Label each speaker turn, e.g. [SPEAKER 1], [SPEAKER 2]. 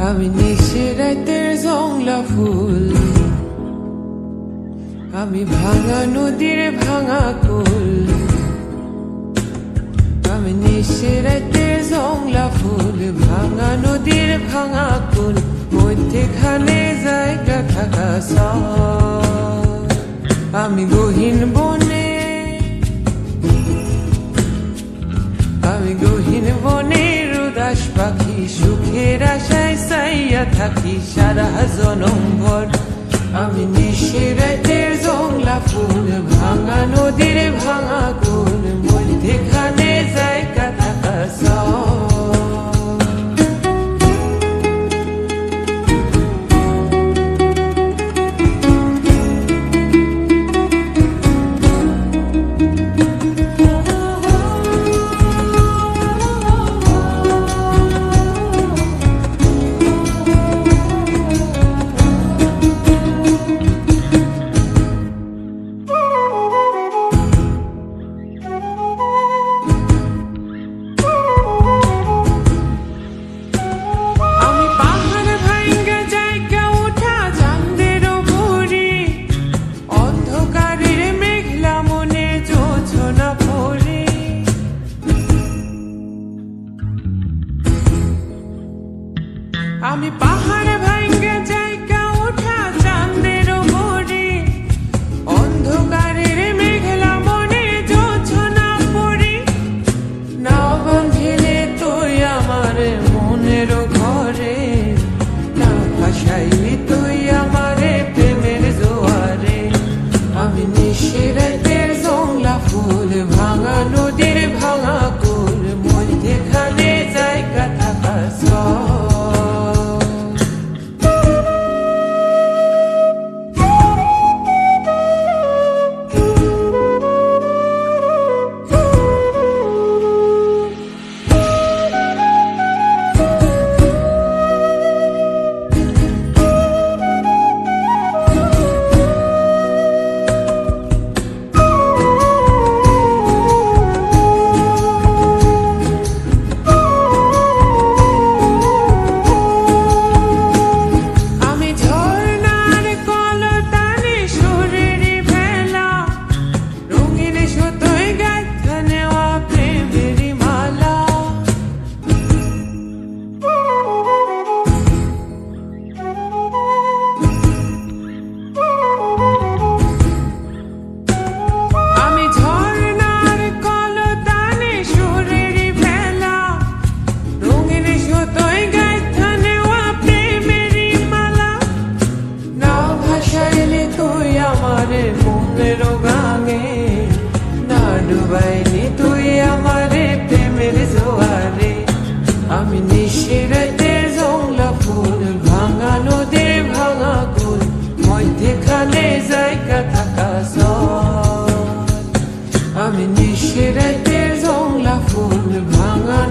[SPEAKER 1] আমি নিশে রাতের জংলা ফুল, আমি ভাঙা নদীর ভাঙা কুল। আমি নিশে রাতের জংলা ফুল, ভাঙা নদীর ভাঙা কুল, মধ্যেখানে জায়গা থাকা সব। আমি গহীন বনে, আমি গহীন বনের উদাস পাখি, সুখের আশায় চাইয়া থাকি সারা জনম ভর। আমি নিশে রাতের জংলা ফুল, ভাঙা নদীর ভাঙা কুল, মধ্যেখানে জায়গা থাকা সব। আমি পাহাড় ভাঙ্গা জায়গা ওঠা চাঁদের উপরে, অন্ধকারের মেঘলা মনে জোছনা পড়ি। নাও বাঁধিলে তুই আমার মনের ঘরে, না ভাসাইলি তুই আমার প্রেমের জোয়ারে। আমি নিশে রাতের জংলা ফুল, ভাঙা নদীর ভাঙা কুল, মধ্যেখানে জায়গা থাকা সব। ডুবাইনি তুই আমারে প্রেমের জোয়ারে। আমি নিশে রাতের জংলা ফুল, ভাঙা নদীর ভাঙা কুল, মধ্যেখানে জায়গা থাকা সব। আমি নিশে রাতের জংলা ফুল, ভাঙা